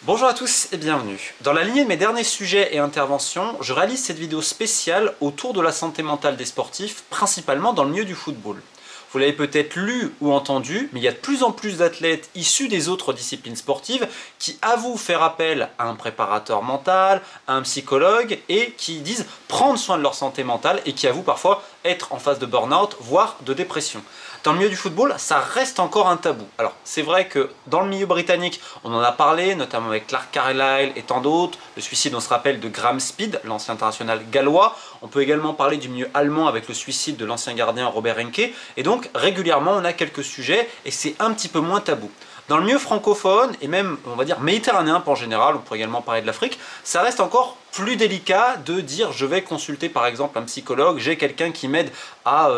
Bonjour à tous et bienvenue. Dans la lignée de mes derniers sujets et interventions, je réalise cette vidéo spéciale autour de la santé mentale des sportifs, principalement dans le milieu du football. Vous l'avez peut-être lu ou entendu, mais il y a de plus en plus d'athlètes issus des autres disciplines sportives qui avouent faire appel à un préparateur mental, à un psychologue et qui disent prendre soin de leur santé mentale et qui avouent parfois être en phase de burn-out, voire de dépression. Dans le milieu du football, ça reste encore un tabou. Alors, c'est vrai que dans le milieu britannique, on en a parlé, notamment avec Clark Carlisle et tant d'autres. Le suicide, on se rappelle, de Graham Speed, l'ancien international gallois. On peut également parler du milieu allemand avec le suicide de l'ancien gardien Robert Enke. Et donc, régulièrement, on a quelques sujets et c'est un petit peu moins tabou. Dans le milieu francophone, et même, on va dire, méditerranéen en général, on pourrait également parler de l'Afrique, ça reste encore plus délicat de dire je vais consulter par exemple un psychologue, j'ai quelqu'un qui m'aide à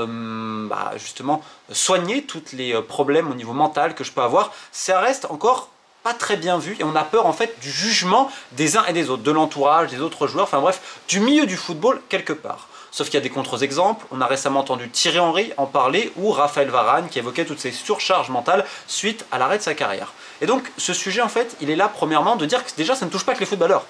justement soigner tous les problèmes au niveau mental que je peux avoir. Ça reste encore pas très bien vu et on a peur en fait du jugement des uns et des autres, de l'entourage, des autres joueurs, enfin bref, du milieu du football quelque part. Sauf qu'il y a des contre-exemples, on a récemment entendu Thierry Henry en parler ou Raphaël Varane qui évoquait toutes ces surcharges mentales suite à l'arrêt de sa carrière. Et donc ce sujet en fait, il est là premièrement de dire que déjà ça ne touche pas que les footballeurs.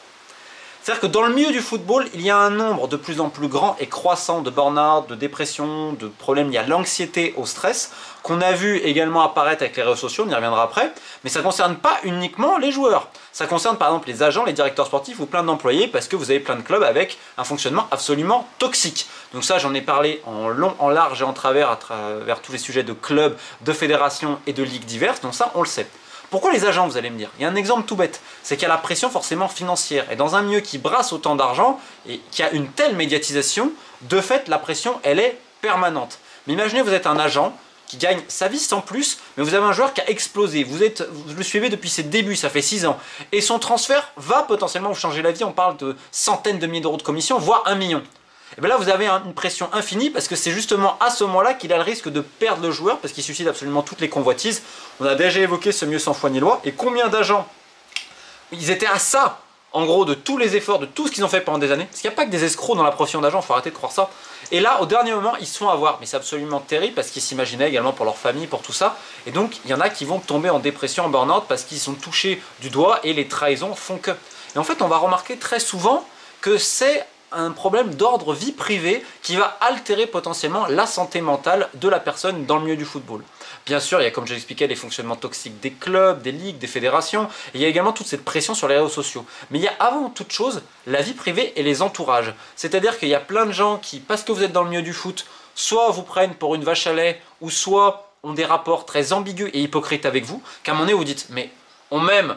C'est-à-dire que dans le milieu du football, il y a un nombre de plus en plus grand et croissant de burn-out, de dépression, de problèmes liés à l'anxiété, au stress, qu'on a vu également apparaître avec les réseaux sociaux, on y reviendra après, mais ça ne concerne pas uniquement les joueurs. Ça concerne par exemple les agents, les directeurs sportifs ou plein d'employés parce que vous avez plein de clubs avec un fonctionnement absolument toxique. Donc ça, j'en ai parlé en long, en large et en travers à travers tous les sujets de clubs, de fédérations et de ligues diverses, donc ça, on le sait. Pourquoi les agents, vous allez me dire? Il y a un exemple tout bête, c'est qu'il y a la pression forcément financière. Et dans un milieu qui brasse autant d'argent et qui a une telle médiatisation, de fait, la pression, elle est permanente. Mais imaginez, vous êtes un agent qui gagne sa vie sans plus, mais vous avez un joueur qui a explosé. Vous le suivez depuis ses débuts, ça fait 6 ans. Et son transfert va potentiellement vous changer la vie. On parle de centaines de milliers d'euros de commission, voire 1 million. Et bien là, vous avez une pression infinie parce que c'est justement à ce moment-là qu'il a le risque de perdre le joueur parce qu'il suscite absolument toutes les convoitises. On a déjà évoqué ce mieux sans foi ni loi. Et combien d'agents, ils étaient à ça, en gros, de tous les efforts, de tout ce qu'ils ont fait pendant des années. Parce qu'il n'y a pas que des escrocs dans la profession d'agent, il faut arrêter de croire ça. Et là, au dernier moment, ils se font avoir. Mais c'est absolument terrible parce qu'ils s'imaginaient également pour leur famille, pour tout ça. Et donc, il y en a qui vont tomber en dépression, en burn-out parce qu'ils sont touchés du doigt et les trahisons font que. Et en fait, on va remarquer très souvent que c'est un problème d'ordre vie privée qui va altérer potentiellement la santé mentale de la personne dans le milieu du football. Bien sûr, il y a, comme je l'expliquais, les fonctionnements toxiques des clubs, des ligues, des fédérations, et il y a également toute cette pression sur les réseaux sociaux. Mais il y a avant toute chose la vie privée et les entourages. C'est-à-dire qu'il y a plein de gens qui, parce que vous êtes dans le milieu du foot, soit vous prennent pour une vache à lait, ou soit ont des rapports très ambigus et hypocrites avec vous, qu'à un moment donné vous dites, mais on m'aime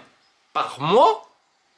par moi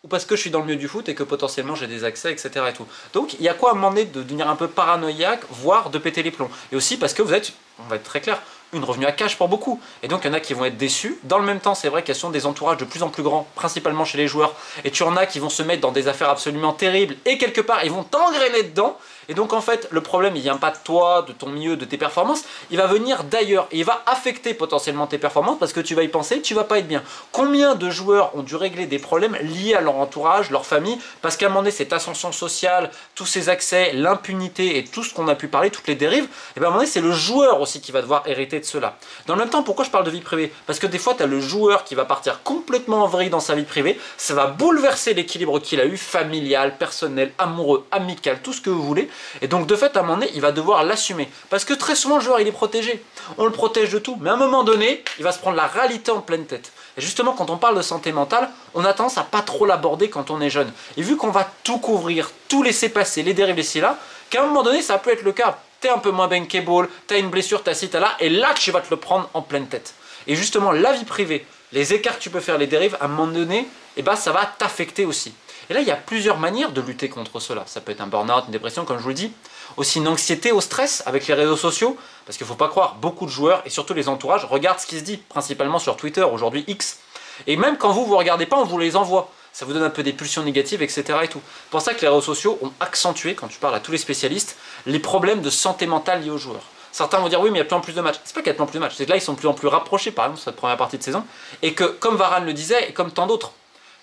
ou parce que je suis dans le milieu du foot et que potentiellement j'ai des accès, etc. et tout. Donc il y a quoi à un moment donné de devenir un peu paranoïaque, voire de péter les plombs. Et aussi parce que vous êtes, on va être très clair, une revenu à cash pour beaucoup. Et donc il y en a qui vont être déçus. Dans le même temps, c'est vrai qu'il y a des entourages de plus en plus grands, principalement chez les joueurs. Et tu en as qui vont se mettre dans des affaires absolument terribles. Et quelque part, ils vont t'engrainer dedans. Et donc en fait, le problème, il vient pas de toi, de ton milieu, de tes performances. Il va venir d'ailleurs. Et il va affecter potentiellement tes performances parce que tu vas y penser, tu vas pas être bien. Combien de joueurs ont dû régler des problèmes liés à leur entourage, leur famille, parce qu'à un moment donné, cette ascension sociale, tous ces accès, l'impunité et tout ce qu'on a pu parler, toutes les dérives, et bien à un moment donné, c'est le joueur aussi qui va devoir hériter de cela. Dans le même temps, pourquoi je parle de vie privée? Parce que des fois, tu as le joueur qui va partir complètement en vrille dans sa vie privée, ça va bouleverser l'équilibre qu'il a eu, familial, personnel, amoureux, amical, tout ce que vous voulez, et donc de fait, à un moment donné, il va devoir l'assumer. Parce que très souvent, le joueur, il est protégé. On le protège de tout, mais à un moment donné, il va se prendre la réalité en pleine tête. Et justement, quand on parle de santé mentale, on a tendance à pas trop l'aborder quand on est jeune. Et vu qu'on va tout couvrir, tout laisser passer, les dérives ici là, qu'à un moment donné, ça peut être le cas. T'es un peu moins bankable, t'as une blessure, t'as ci, t'as là, et là, tu vas te le prendre en pleine tête. Et justement, la vie privée, les écarts que tu peux faire, les dérives, à un moment donné, eh ben, ça va t'affecter aussi. Et là, il y a plusieurs manières de lutter contre cela. Ça peut être un burn-out, une dépression, comme je vous le dis. Aussi une anxiété au stress avec les réseaux sociaux. Parce qu'il ne faut pas croire, beaucoup de joueurs, et surtout les entourages, regardent ce qui se dit, principalement sur Twitter, aujourd'hui X. Et même quand vous ne regardez pas, on vous les envoie. Ça vous donne un peu des pulsions négatives, etc. et tout. C'est pour ça que les réseaux sociaux ont accentué, quand tu parles à tous les spécialistes, les problèmes de santé mentale liés aux joueurs. Certains vont dire oui, mais il y a de plus en plus de matchs. C'est pas qu'il y a de plus en plus de matchs, c'est que là, ils sont de plus en plus rapprochés, par exemple, sur cette première partie de saison. Et que, comme Varane le disait, et comme tant d'autres,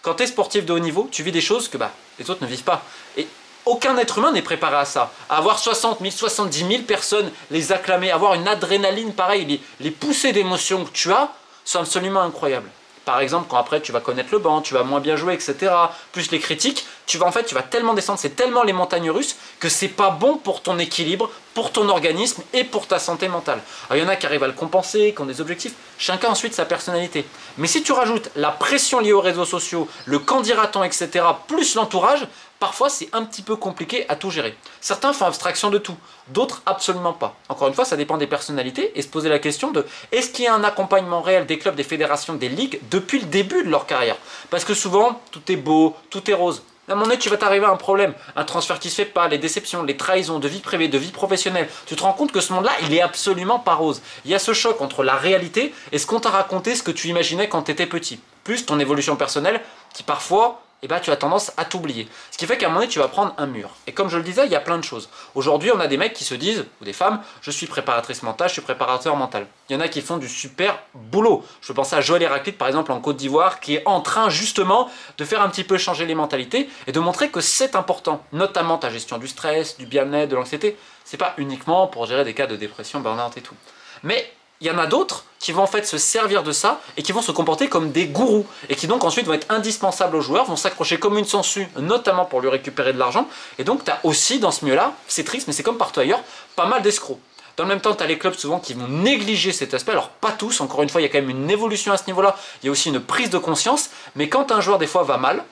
quand tu es sportif de haut niveau, tu vis des choses que les autres ne vivent pas. Et aucun être humain n'est préparé à ça. À avoir 60 000, 70 000 personnes, les acclamer, avoir une adrénaline pareille, les poussées d'émotions que tu as, sont absolument incroyables. Par exemple, quand après tu vas connaître le banc, tu vas moins bien jouer, etc. Plus les critiques, tu vas tellement descendre, c'est tellement les montagnes russes que c'est pas bon pour ton équilibre, pour ton organisme et pour ta santé mentale. Alors, il y en a qui arrivent à le compenser, qui ont des objectifs, chacun ensuite sa personnalité. Mais si tu rajoutes la pression liée aux réseaux sociaux, le qu'en dira-t-on, etc., plus l'entourage, parfois c'est un petit peu compliqué à tout gérer. Certains font abstraction de tout, d'autres absolument pas. Encore une fois, ça dépend des personnalités et se poser la question de est-ce qu'il y a un accompagnement réel des clubs, des fédérations, des ligues depuis le début de leur carrière? Parce que souvent, tout est beau, tout est rose. À un moment donné, tu vas t'arriver à un problème, un transfert qui se fait pas, les déceptions, les trahisons de vie privée, de vie professionnelle. Tu te rends compte que ce monde-là, il est absolument pas rose. Il y a ce choc entre la réalité et ce qu'on t'a raconté, ce que tu imaginais quand tu étais petit. Plus ton évolution personnelle qui parfois, tu as tendance à t'oublier. Ce qui fait qu'à un moment donné, tu vas prendre un mur. Et comme je le disais, il y a plein de choses. Aujourd'hui, on a des mecs qui se disent, ou des femmes, je suis préparatrice mentale, je suis préparateur mental. Il y en a qui font du super boulot. Je peux penser à Joël Héraclite, par exemple, en Côte d'Ivoire, qui est en train justement de faire un petit peu changer les mentalités et de montrer que c'est important, notamment ta gestion du stress, du bien-être, de l'anxiété. C'est pas uniquement pour gérer des cas de dépression, burn-out et tout. Mais il y en a d'autres qui vont en fait se servir de ça et qui vont se comporter comme des gourous et qui donc ensuite vont être indispensables aux joueurs, vont s'accrocher comme une sangsue, notamment pour lui récupérer de l'argent. Et donc tu as aussi dans ce milieu-là, c'est triste mais c'est comme partout ailleurs, pas mal d'escrocs. Dans le même temps, tu as les clubs souvent qui vont négliger cet aspect. Alors pas tous, encore une fois, il y a quand même une évolution à ce niveau-là, il y a aussi une prise de conscience, mais quand un joueur des fois va mal,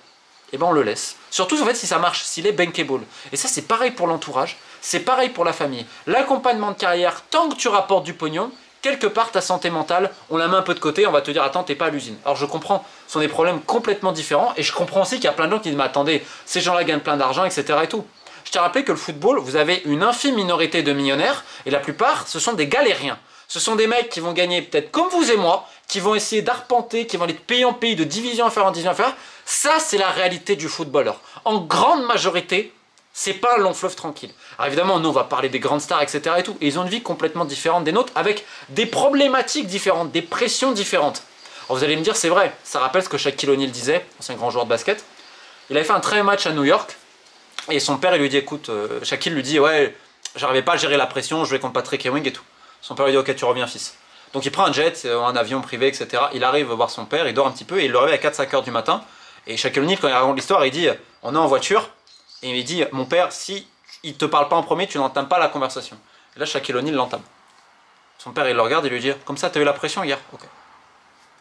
on le laisse. Surtout en fait si ça marche, s'il est bankable. Et ça c'est pareil pour l'entourage, c'est pareil pour la famille. L'accompagnement de carrière, tant que tu rapportes du pognon, quelque part ta santé mentale, on la met un peu de côté, on va te dire attends t'es pas à l'usine. Alors je comprends, ce sont des problèmes complètement différents et je comprends aussi qu'il y a plein de gens qui disent mais attendez, ces gens-là gagnent plein d'argent, etc. et tout. Je t'ai rappelé que le football, vous avez une infime minorité de millionnaires et la plupart ce sont des galériens. Ce sont des mecs qui vont gagner peut-être comme vous et moi, qui vont essayer d'arpenter, qui vont aller de pays en pays, de division inférieure en division inférieure. Ça c'est la réalité du footballeur. En grande majorité, c'est pas un long fleuve tranquille. Alors évidemment, nous on va parler des grandes stars, etc. et tout. Et ils ont une vie complètement différente des nôtres, avec des problématiques différentes, des pressions différentes. Alors vous allez me dire, c'est vrai, ça rappelle ce que Shaquille O'Neal disait, c'est un grand joueur de basket. Il avait fait un très bon match à New York, et son père il lui dit, écoute, Shaquille lui dit, ouais, j'arrivais pas à gérer la pression, je jouais contre Patrick Ewing et tout. Son père lui dit, ok, tu reviens fils. Donc il prend un jet, un avion privé, etc. Il arrive voir son père, il dort un petit peu, et il le réveille à 4-5 heures du matin. Et Shaquille O'Neal, quand il raconte l'histoire, il dit, on est en voiture, et il dit, mon père, si il te parle pas en premier, tu n'entames pas la conversation. Et là, Shaquille O'Neal l'entame. Son père, il le regarde et lui dit, comme ça, tu as eu la pression hier? Ok.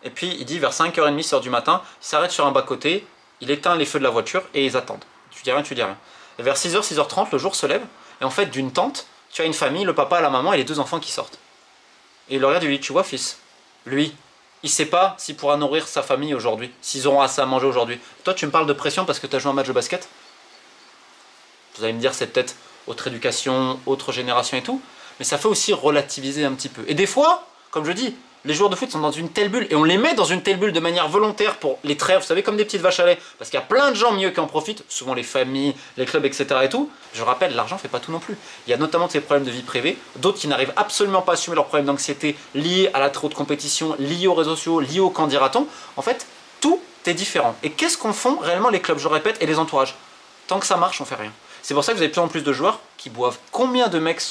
Et puis, il dit, vers 5h30, 6h du matin, il s'arrête sur un bas-côté, il éteint les feux de la voiture et ils attendent. Tu dis rien, tu dis rien. Et vers 6h, 6h30, le jour se lève, et en fait, d'une tente, tu as une famille, le papa, la maman et les 2 enfants qui sortent. Et il le regarde et lui dit, tu vois, fils, lui, il sait pas s'il pourra nourrir sa famille aujourd'hui, s'ils auront assez à manger aujourd'hui. Toi, tu me parles de pression parce que tu as joué un match de basket? Vous allez me dire, c'est peut-être autre éducation, autre génération et tout, mais ça fait aussi relativiser un petit peu. Et des fois, comme je dis, les joueurs de foot sont dans une telle bulle, et on les met dans une telle bulle de manière volontaire pour les traire, vous savez, comme des petites vaches à lait, parce qu'il y a plein de gens mieux qui en profitent, souvent les familles, les clubs, etc. et tout. Je rappelle, l'argent fait pas tout non plus. Il y a notamment ces problèmes de vie privée, d'autres qui n'arrivent absolument pas à assumer leurs problèmes d'anxiété liés à la trop de compétition, liés aux réseaux sociaux, liés au qu'en dira-t-on. En fait, tout est différent. Et qu'est-ce qu'on font réellement les clubs, je répète, et les entourages? Tant que ça marche, on fait rien. C'est pour ça que vous avez de plus en plus de joueurs qui boivent. Combien de mecs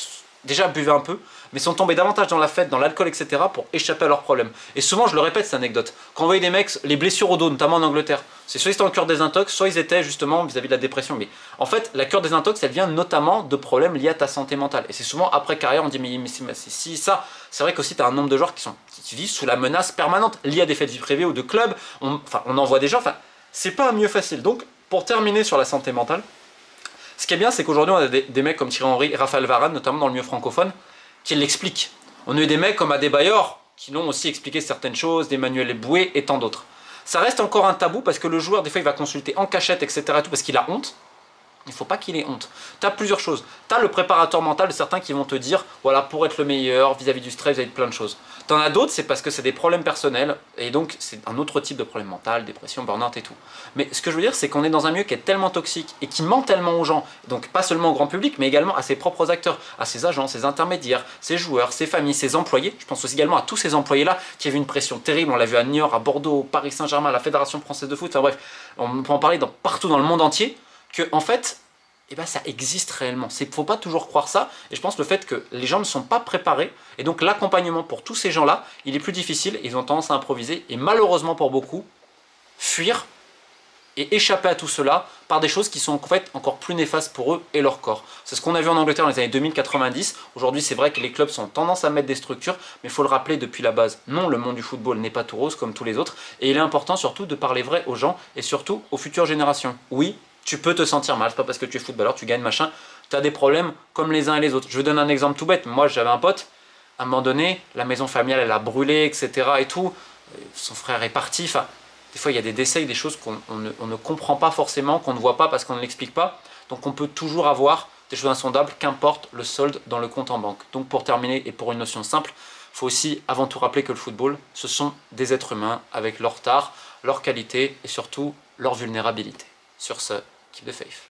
déjà buvaient un peu, mais sont tombés davantage dans la fête, dans l'alcool, etc. pour échapper à leurs problèmes. Et souvent, je le répète, cette anecdote, quand on voyait des mecs, les blessures au dos, notamment en Angleterre, c'est soit ils étaient en cure des intox, soit ils étaient justement vis-à-vis de la dépression. Mais en fait, la cure des intox, elle vient notamment de problèmes liés à ta santé mentale. Et c'est souvent après carrière, on dit, mais si ça, c'est vrai qu'aussi tu as un nombre de joueurs qui vivent sous la menace permanente, liée à des faits de vie privée ou de clubs. On en voit des gens, c'est pas un mieux facile. Donc, pour terminer sur la santé mentale, ce qui est bien, c'est qu'aujourd'hui, on a des mecs comme Thierry Henry et Raphaël Varane, notamment dans le milieu francophone, qui l'expliquent. On a eu des mecs comme Adebayor, qui l'ont aussi expliqué certaines choses, d'Emmanuel Eboué et tant d'autres. Ça reste encore un tabou parce que le joueur, des fois, il va consulter en cachette, etc. tout parce qu'il a honte. Il ne faut pas qu'il ait honte. Tu as plusieurs choses. Tu as le préparateur mental de certains qui vont te dire, voilà, pour être le meilleur, vis-à-vis du stress, vis-à-vis de plein de choses. Tu en as d'autres, c'est parce que c'est des problèmes personnels, et donc c'est un autre type de problème mental, dépression, burn-out et tout. Mais ce que je veux dire, c'est qu'on est dans un milieu qui est tellement toxique, et qui ment tellement aux gens, donc pas seulement au grand public, mais également à ses propres acteurs, à ses agents, ses intermédiaires, ses joueurs, ses familles, ses employés. Je pense aussi également à tous ces employés-là qui avaient une pression terrible, on l'a vu à Niort, à Bordeaux, Paris Saint-Germain, à la Fédération Française de Foot, enfin bref, on peut en parler partout dans le monde entier, que en fait, eh ben, ça existe réellement. Il ne faut pas toujours croire ça. Et je pense le fait que les gens ne sont pas préparés, et donc l'accompagnement pour tous ces gens-là, il est plus difficile, ils ont tendance à improviser, et malheureusement pour beaucoup, fuir et échapper à tout cela par des choses qui sont en fait encore plus néfastes pour eux et leur corps. C'est ce qu'on a vu en Angleterre dans les années 2000-90. Aujourd'hui, c'est vrai que les clubs ont tendance à mettre des structures, mais il faut le rappeler depuis la base. Non, le monde du football n'est pas tout rose comme tous les autres, et il est important surtout de parler vrai aux gens et surtout aux futures générations. Oui, tu peux te sentir mal, c'est pas parce que tu es footballeur, tu gagnes machin, tu as des problèmes comme les uns et les autres. Je vous donne un exemple tout bête. Moi, j'avais un pote, à un moment donné, la maison familiale, elle a brûlé, etc. et tout. Son frère est parti, enfin, des fois, il y a des décès, des choses qu'on ne comprend pas forcément, qu'on ne voit pas parce qu'on ne l'explique pas. Donc, on peut toujours avoir des choses insondables, qu'importe le solde dans le compte en banque. Donc, pour terminer et pour une notion simple, il faut aussi avant tout rappeler que le football, ce sont des êtres humains avec leur tard, leurs qualités et surtout leur vulnérabilité. Sur ce, keep the faith.